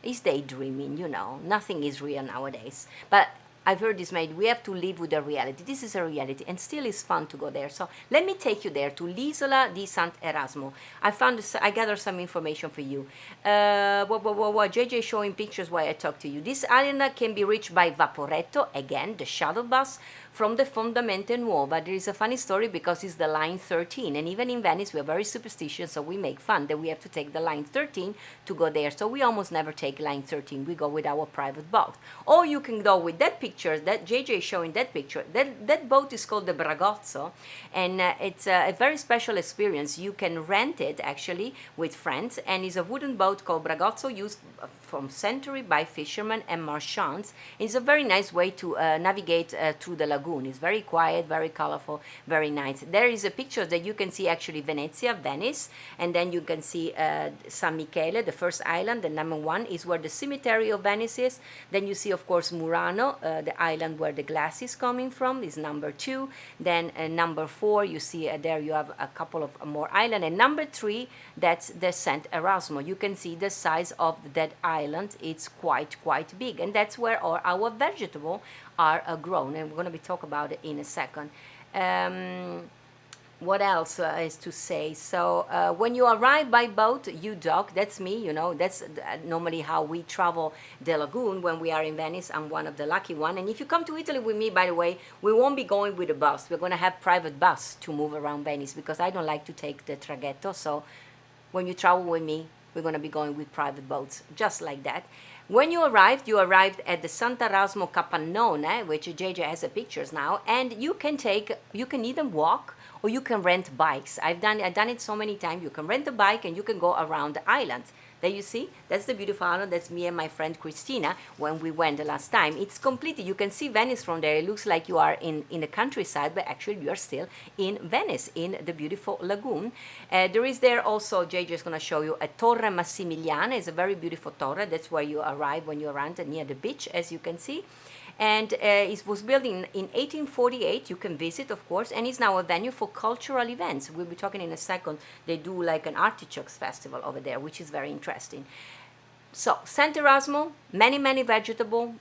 it's daydreaming, you know, nothing is real nowadays. But I've heard this made, we have to live with the reality. This is a reality, and still it's fun to go there. So let me take you there to l'Isola di Sant'Erasmo. I gathered some information for you. JJ showing pictures while I talk to you. This island can be reached by Vaporetto, again, the shuttle bus, from the Fondamente Nuova. There is a funny story because it's the line 13, and even in Venice we are very superstitious, so we make fun that we have to take the line 13 to go there. So we almost never take line 13, we go with our private boat. Or you can go with that picture, that JJ is showing that picture. That boat is called the Bragozzo, and it's a very special experience. You can rent it actually with friends, and it's a wooden boat called Bragozzo, used from century by fishermen and marchands. It's a very nice way to navigate through the lagoon. It's very quiet, very colorful, very nice. There is a picture that you can see actually Venezia, Venice, and then you can see San Michele, the first island. The number 1 is where the cemetery of Venice is. Then you see, of course, Murano, the island where the glass is coming from, is number 2. Then number 4, you see there you have a couple of more islands. And number 3, that's the Sant Erasmo. You can see the size of that island. It's quite big, and that's where all our vegetables are grown, and we're going to be talking about it in a second. What else is to say? So when you arrive by boat, you dock. That's me, you know, that's normally how we travel the lagoon when we are in Venice. I'm one of the lucky one. And if you come to Italy with me, by the way, we won't be going with a bus. We're going to have private bus to move around Venice, because I don't like to take the traghetto. So when you travel with me, we're going to be going with private boats, just like that. When you arrived at the Sant'Erasmo Capannone, which JJ has the pictures now, and you can either walk or you can rent bikes. I've done it so many times. You can rent a bike and you can go around the island. There you see, that's the beautiful island. That's me and my friend Christina when we went the last time. It's completely, you can see Venice from there. It looks like you are in the countryside, but actually you are still in Venice, in the beautiful lagoon. There is there also, JJ is going to show you, a Torre Massimiliana. It's a very beautiful torre. That's where you arrive when you arrive near the beach, as you can see. And it was built in 1848. You can visit, of course, and it's now a venue for cultural events. We'll be talking in a second. They do like an artichokes festival over there, which is very interesting. So, Sant'Erasmo, many vegetables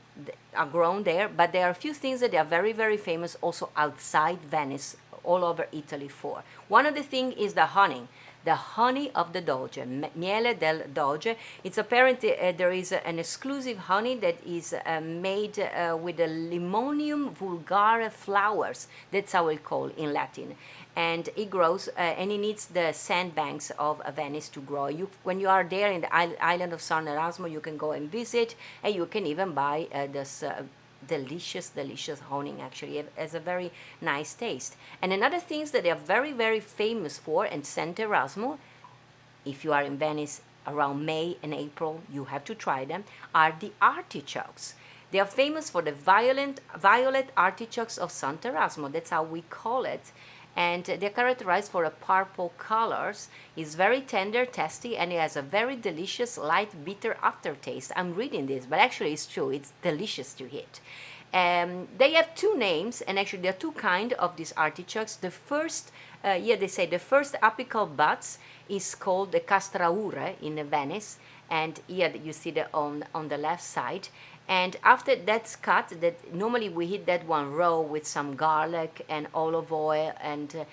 are grown there, but there are a few things that are very famous also outside Venice, all over Italy for. One of the things is the honey. The honey of the Doge, Miele del Doge. It's apparently there is an exclusive honey that is made with the Limonium vulgare flowers. That's how it's called in Latin. And it grows, and it needs the sandbanks of Venice to grow. When you are there in the island of San Erasmo, you can go and visit, and you can even buy this delicious, delicious honing. Actually, it has a very nice taste. And another things that they are very, very famous for, and Santerasmo, if you are in Venice around May and April, you have to try them, are the artichokes. They are famous for the violet artichokes of Santerasmo. That's how we call it. And they're characterized for a purple colors. It's very tender, tasty, and it has a very delicious, light, bitter aftertaste. I'm reading this, but actually it's true. It's delicious to eat. They have two names, and actually there are two kinds of these artichokes. The first, they say the first apical buds is called the castraure in Venice, and here you see the on the left side. And after that's cut, that normally we eat that one raw with some garlic and olive oil, and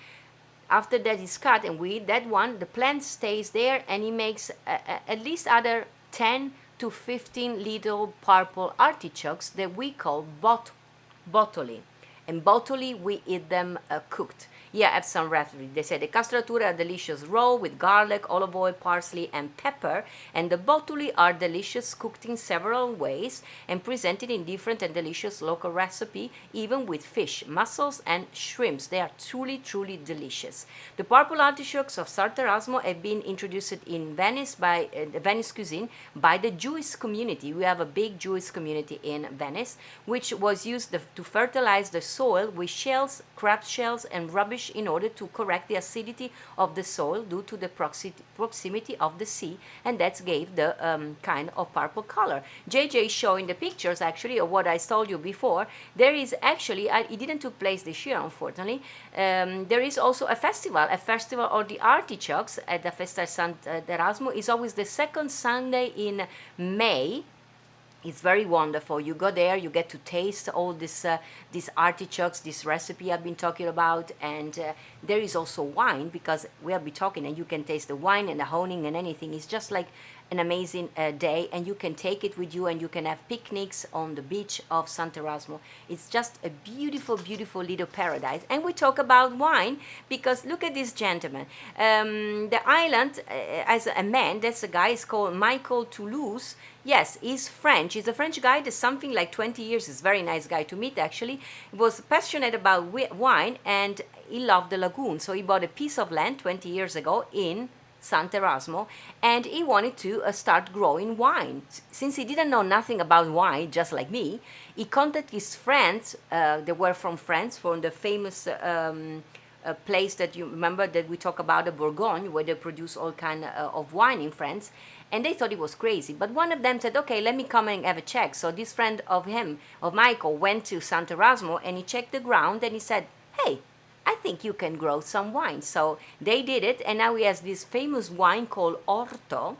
after that is cut and we eat that one, the plant stays there, and it makes at least other 10 to 15 little purple artichokes that we call botoli. And botoli, we eat them cooked. Yeah, I have some recipe. They say the castrature are delicious raw with garlic, olive oil, parsley, and pepper. And the botuli are delicious cooked in several ways and presented in different and delicious local recipe, even with fish, mussels, and shrimps. They are truly, truly delicious. The purple artichokes of Santerasmo have been introduced in Venice by the Venice cuisine by the Jewish community. We have a big Jewish community in Venice, which was used to fertilize the soil with shells, crab shells, and rubbish in order to correct the acidity of the soil due to the proximity of the sea, and that gave the kind of purple color. JJ is showing the pictures actually of what I told you before. There is actually, it didn't take place this year unfortunately, there is also a festival of the artichokes at the Festa Santerasmo. Is always the second Sunday in May. It's very wonderful. You go there, you get to taste all these artichokes, this recipe I've been talking about, and there is also wine, because we'll be talking and you can taste the wine and the honing and anything. It's just like an amazing day, and you can take it with you and you can have picnics on the beach of Santerasmo. It's just a beautiful, beautiful little paradise. And we talk about wine because look at this gentleman. The island, as a man, that's a guy, is called Michael Toulouse. Yes, he's French. He's a French guy. There's something like 20 years. He's a very nice guy to meet, actually. He was passionate about wine, and he loved the lagoon. So he bought a piece of land 20 years ago in Santerasmo, and he wanted to start growing wine. Since he didn't know nothing about wine, just like me, he contacted his friends. They were from France, from the famous place that you remember that we talk about, the Bourgogne, where they produce all kind of wine in France. And they thought it was crazy. But one of them said, okay, let me come and have a check. So this friend of him, of Michael, went to Santerasmo and he checked the ground and he said, hey, I think you can grow some wine. So they did it, and now he has this famous wine called Orto.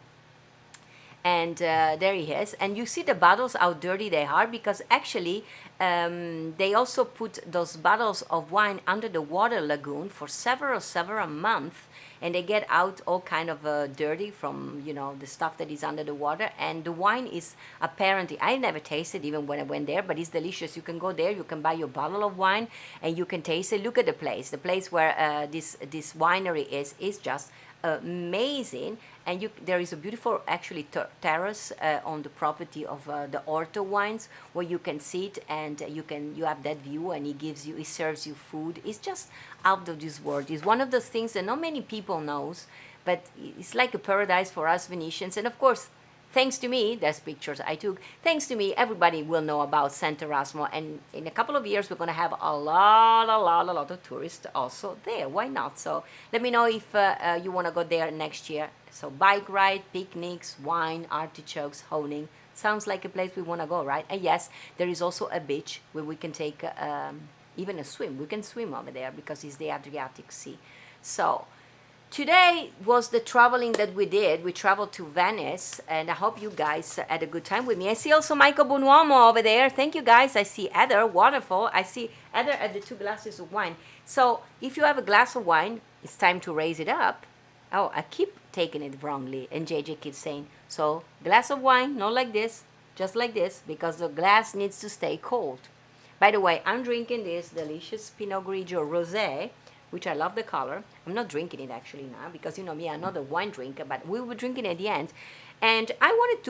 And there he is. And you see the bottles, how dirty they are, because actually they also put those bottles of wine under the water lagoon for several months, and they get out all kind of dirty from, you know, the stuff that is under the water. And the wine is apparently, I never tasted even when I went there, but it's delicious. You can go there, you can buy your bottle of wine and you can taste it. Look at the place where this winery is just amazing. And there is a beautiful actually terrace on the property of the Orto wines, where you can sit and you have that view, and he serves you food. It's just out of this world. It's one of those things that not many people knows, but it's like a paradise for us Venetians. And of course, thanks to me, there's pictures I took, thanks to me, everybody will know about Santerasmo, and in a couple of years we're going to have a lot of tourists also there. Why not? So let me know if you want to go there next year. So bike ride, picnics, wine, artichokes, honing. Sounds like a place we want to go, right? And yes, there is also a beach where we can take even a swim. We can swim over there because it's the Adriatic Sea. So today was the traveling that we did. We traveled to Venice, and I hope you guys had a good time with me. I see also Michael Bonuomo over there. Thank you, guys. I see Heather, wonderful. I see Heather at the 2 glasses of wine. So if you have a glass of wine, it's time to raise it up. Oh, I keep taking it wrongly, and JJ keeps saying, so glass of wine, not like this, just like this, because the glass needs to stay cold. By the way, I'm drinking this delicious Pinot Grigio Rosé, which I love the color. I'm not drinking it actually now because, you know me, I'm not a wine drinker, but we were drinking at the end. And I wanted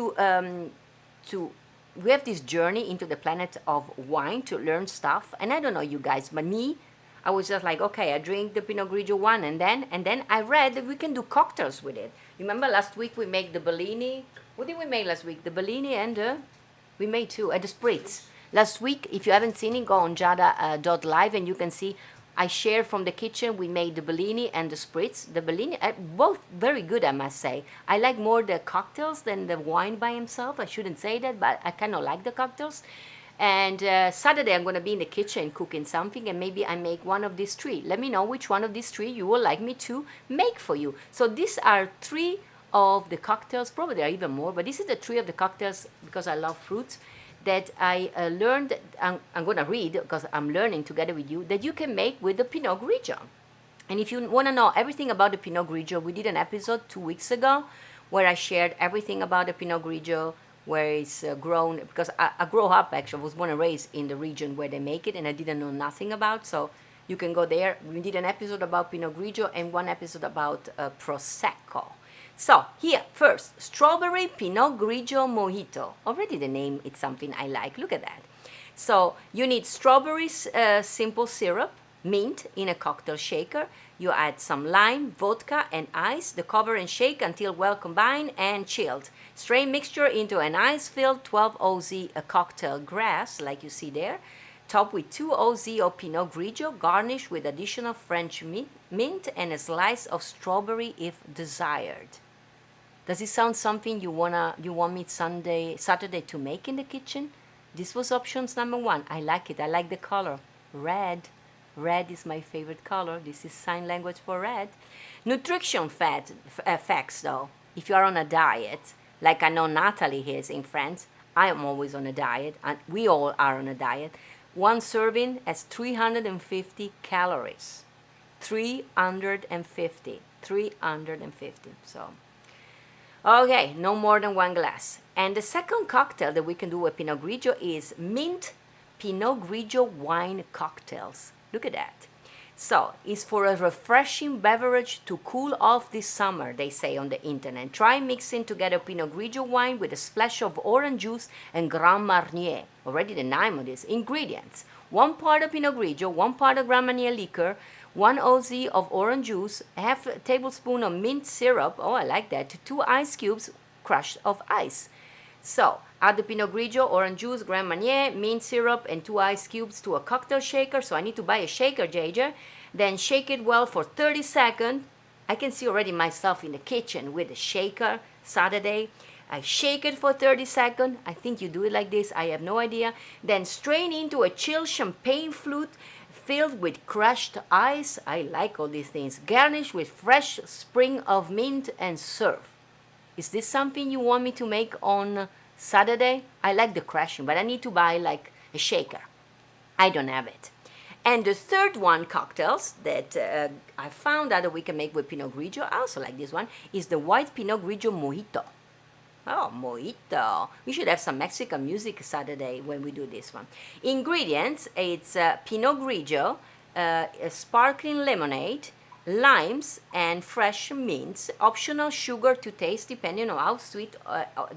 to we have this journey into the planet of wine to learn stuff. And I don't know you guys, but me, I was just like, okay, I drink the Pinot Grigio one, and then I read that we can do cocktails with it. Remember last week we made the Bellini? What did we make last week? The Bellini and we made two, and the Spritz. Last week, if you haven't seen it, go on Giada.live and you can see I shared from the kitchen. We made the Bellini and the Spritz. The Bellini, both very good, I must say. I like more the cocktails than the wine by himself. I shouldn't say that, but I kind of like the cocktails. And Saturday, I'm going to be in the kitchen cooking something, and maybe I make one of these three. Let me know which one of these three you would like me to make for you. So these are three of the cocktails. Probably there are even more, but this is the three of the cocktails because I love fruits that I learned. I'm going to read because I'm learning together with you that you can make with the Pinot Grigio. And if you want to know everything about the Pinot Grigio, we did an episode 2 weeks ago where I shared everything about the Pinot Grigio, where it's grown, because I grew up, actually, I was born and raised in the region where they make it, and I didn't know nothing about, so you can go there. We did an episode about Pinot Grigio and one episode about Prosecco. So here, first, strawberry Pinot Grigio Mojito. Already the name, it's something I like. Look at that. So you need strawberry simple syrup, mint in a cocktail shaker. You add some lime, vodka, and ice. The cover and shake until well combined and chilled. Strain mixture into an ice-filled 12 oz a cocktail glass, like you see there. Top with 2 oz of Pinot Grigio, garnish with additional French mint and a slice of strawberry if desired. Does it sound something you want me Saturday to make in the kitchen? This was options number 1. I like it. I like the color. Red. Red is my favorite color. This is sign language for red. Nutrition facts though. If you are on a diet, like I know Natalie is in France, I am always on a diet, and we all are on a diet. One serving has 350 calories. 350. So, okay, no more than 1 glass. And the second cocktail that we can do with Pinot Grigio is mint Pinot Grigio wine cocktails. Look at that. So, it's for a refreshing beverage to cool off this summer, they say on the internet. Try mixing together Pinot Grigio wine with a splash of orange juice and Grand Marnier. Already the name of this. Ingredients. 1 part of Pinot Grigio, 1 part of Grand Marnier liquor, 1 oz of orange juice, half a tablespoon of mint syrup, oh I like that, 2 ice cubes crushed of ice. So, add the Pinot Grigio, orange juice, Grand Marnier, mint syrup, and 2 ice cubes to a cocktail shaker. So I need to buy a shaker, JJ. Then shake it well for 30 seconds. I can see already myself in the kitchen with a shaker Saturday. I shake it for 30 seconds. I think you do it like this. I have no idea. Then strain into a chilled champagne flute filled with crushed ice. I like all these things. Garnish with fresh sprig of mint and serve. Is this something you want me to make on Saturday? I like the crushing, but I need to buy like a shaker. I don't have it. And the third one, cocktails, that I found out that we can make with Pinot Grigio, I also like this one, is the white Pinot Grigio Mojito. Oh, Mojito. We should have some Mexican music Saturday when we do this one. Ingredients, it's Pinot Grigio, a sparkling lemonade, limes and fresh mints, optional sugar to taste depending on how sweet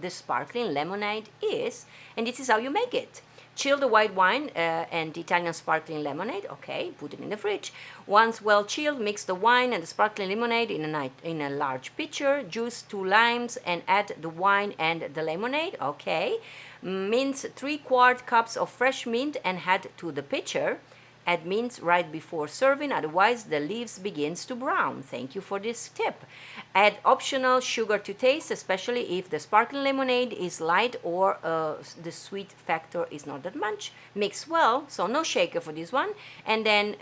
the sparkling lemonade is, and this is how you make it. Chill the white wine and Italian sparkling lemonade, okay, put it in the fridge. Once well chilled, mix the wine and the sparkling lemonade in a large pitcher, juice 2 limes and add the wine and the lemonade, okay. Mince 3/4 cups of fresh mint and add to the pitcher. Add mint right before serving, otherwise the leaves begins to brown. Thank you for this tip. Add optional sugar to taste, especially if the sparkling lemonade is light or the sweet factor is not that much. Mix well, so no shaker for this one. And then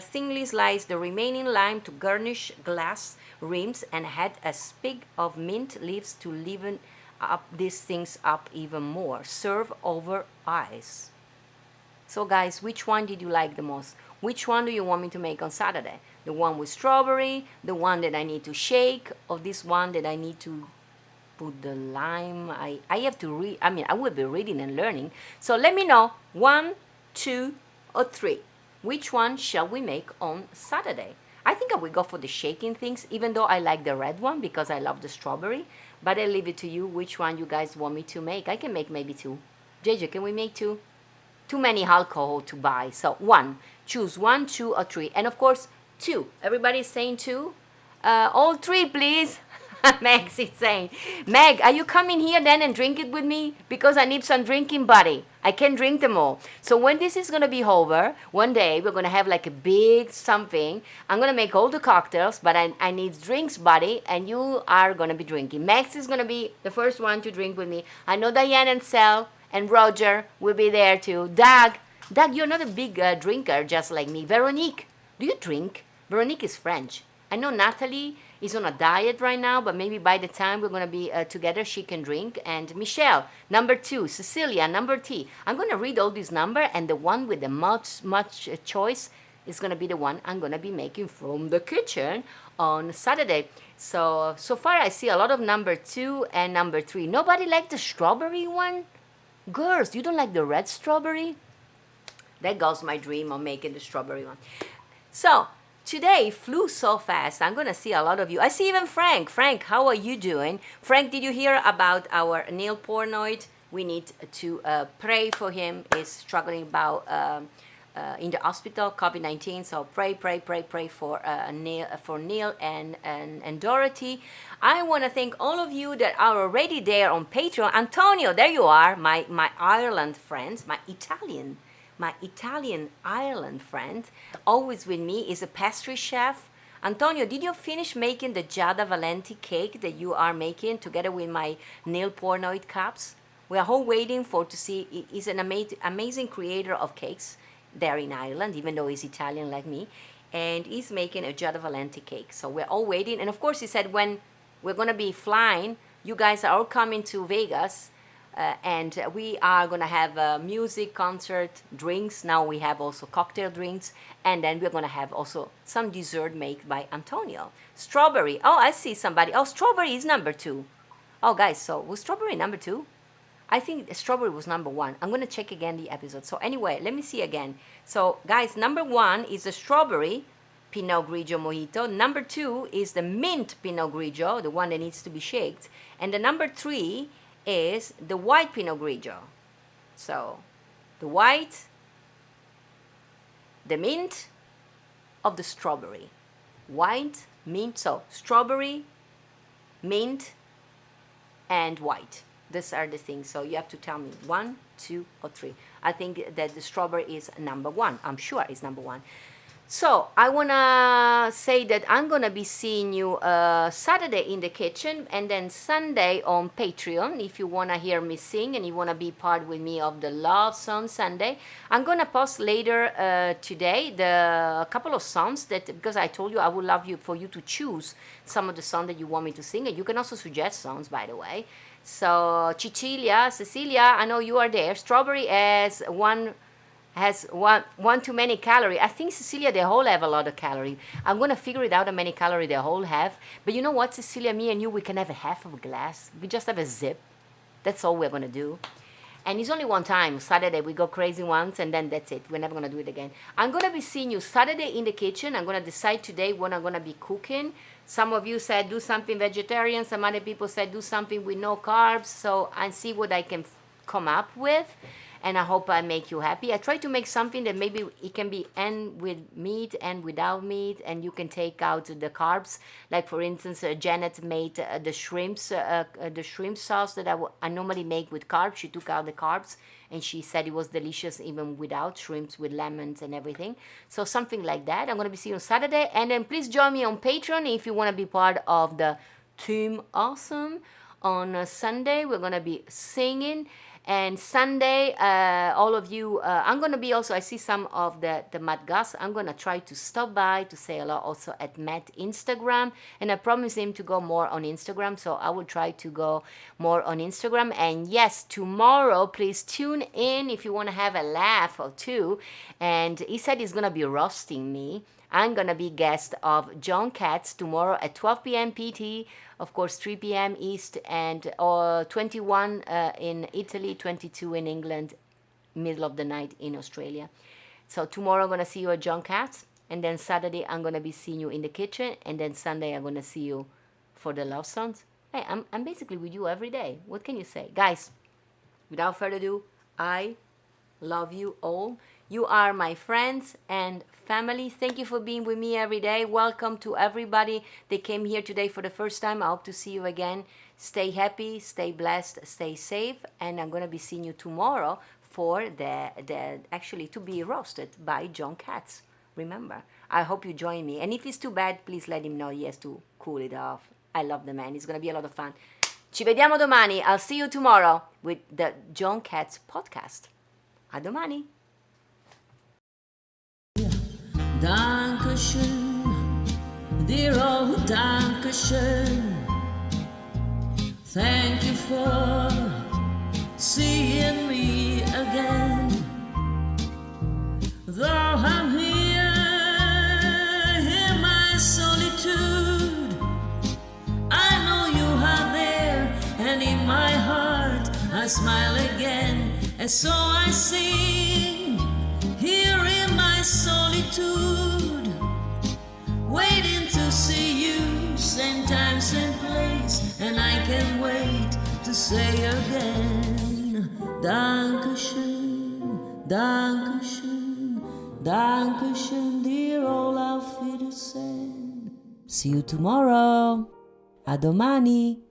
thinly slice the remaining lime to garnish glass rims and add a sprig of mint leaves to liven up these things up even more. Serve over ice. So guys, which one did you like the most? Which one do you want me to make on Saturday? The one with strawberry, the one that I need to shake, or this one that I need to put the lime? I have to read, I will be reading and learning. So let me know, 1, 2, or 3. Which one shall we make on Saturday? I think I will go for the shaking things, even though I like the red one because I love the strawberry. But I leave it to you which one you guys want me to make. I can make maybe two. JJ, can we make two? Too many alcohol to buy. So one, choose one, two, or three. And of course, two. Everybody's saying two. All three, please. Meg's saying, Meg, are you coming here then and drink it with me? Because I need some drinking buddy. I can't drink them all. So when this is going to be over, one day we're going to have like a big something. I'm going to make all the cocktails, but I need drinks buddy, and you are going to be drinking. Max is going to be the first one to drink with me. I know Diane and Sal and Roger will be there too. Doug, you're not a big drinker just like me. Veronique, do you drink? Veronique is French. I know Natalie is on a diet right now, but maybe by the time we're going to be together, she can drink. And Michelle, number 2. Cecilia, number 3. I'm going to read all these numbers, and the one with the much choice is going to be the one I'm going to be making from the kitchen on Saturday. So far I see a lot of number 2 and number 3. Nobody like the strawberry one? Girls, you don't like the red strawberry? That goes my dream of making the strawberry one. So, today flew so fast. I'm going to see a lot of you. I see even Frank. Frank, how are you doing? Frank, did you hear about our Neil Pornoid? We need to pray for him. He's struggling about in the hospital, COVID-19. So pray for Neil and Dorothy. I want to thank all of you that are already there on Patreon. Antonio, there you are, my Ireland friends, my Italian Ireland friend, always with me, is a pastry chef. Antonio, did you finish making the Giada Valenti cake that you are making together with my Neil Pornoid cups? We are all waiting to see. He's an amazing creator of cakes there in Ireland, even though he's Italian like me. And he's making a Giada Valenti cake. So we're all waiting. And of course, he said when we're going to be flying, you guys are all coming to Vegas. And we are going to have a music, concert, drinks. Now we have also cocktail drinks. And then we're going to have also some dessert made by Antonio. Strawberry. Oh, I see somebody. Oh, strawberry is number 2. Oh, guys, so was strawberry number 2? I think strawberry was number 1. I'm going to check again the episode. So anyway, let me see again. So, guys, number 1 is the strawberry Pinot Grigio Mojito. Number 2 is the mint Pinot Grigio, the one that needs to be shaked. And the number 3 is the white Pinot Grigio. So, the white, the mint of the strawberry. White, mint, so strawberry, mint, and white. These are the things. So you have to tell me 1, 2, or 3. I think that the strawberry is number 1. I'm sure it's number 1. So I want to say that I'm going to be seeing you Saturday in the kitchen, and then Sunday on Patreon. If you want to hear me sing and you want to be part with me of the Love Song Sunday, I'm going to post later today a couple of songs that, because I told you I would love for you to choose some of the songs that you want me to sing. And you can also suggest songs, by the way. So Cecilia, I know you are there. Strawberry has one too many calorie. I think Cecilia, they all have a lot of calorie. I'm going to figure it out how many calorie they all have. But you know what, Cecilia, me and you, we can have a half of a glass. We just have a zip. That's all we're going to do. And it's only one time. Saturday, we go crazy once, and then that's it. We're never going to do it again. I'm going to be seeing you Saturday in the kitchen. I'm going to decide today what I'm going to be cooking. Some of you said do something vegetarian. Some other people said do something with no carbs. So I see what I can come up with. And I hope I make you happy. I try to make something that maybe it can be and with meat and without meat, and you can take out the carbs. Like for instance, Janet made the shrimp sauce that I normally make with carbs. She took out the carbs, and she said it was delicious even without shrimps, with lemons and everything. So something like that. I'm going to be seeing you on Saturday. And then please join me on Patreon if you want to be part of the Team Awesome. On Sunday, we're going to be singing. And Sunday, all of you, I'm going to be also, I see some of the Matt Gus. I'm going to try to stop by to say hello also at Matt Instagram. And I promised him to go more on Instagram. So I will try to go more on Instagram. And yes, tomorrow, please tune in if you want to have a laugh or two. And he said he's going to be roasting me. I'm going to be guest of John Katz tomorrow at 12 p.m. PT, of course 3 p.m. East, and 21 in Italy, 22 in England, middle of the night in Australia. So tomorrow I'm going to see you at John Katz, and then Saturday I'm going to be seeing you in the kitchen, and then Sunday I'm going to see you for the love songs. Hey, I'm basically with you every day. What can you say? Guys, without further ado, I love you all. You are my friends and family. Thank you for being with me every day. Welcome to everybody that came here today for the first time. I hope to see you again. Stay happy, stay blessed, stay safe, and I'm gonna be seeing you tomorrow for the actually to be roasted by John Katz. Remember, I hope you join me. And if it's too bad, please let him know he has to cool it off. I love the man. It's gonna be a lot of fun. Ci vediamo domani. I'll see you tomorrow with the John Katz podcast. A domani. Dankeschön, dear old Dankeschön. Thank you for seeing me again. Though I'm here in my solitude, I know you are there, and in my heart I smile again. And so I sing here in my solitude, waiting to see you, same time, same place, and I can't wait to say again, Dankeschön, Dankeschön, Dankeschön, dear old Auf Wiedersehen. See you tomorrow. A domani.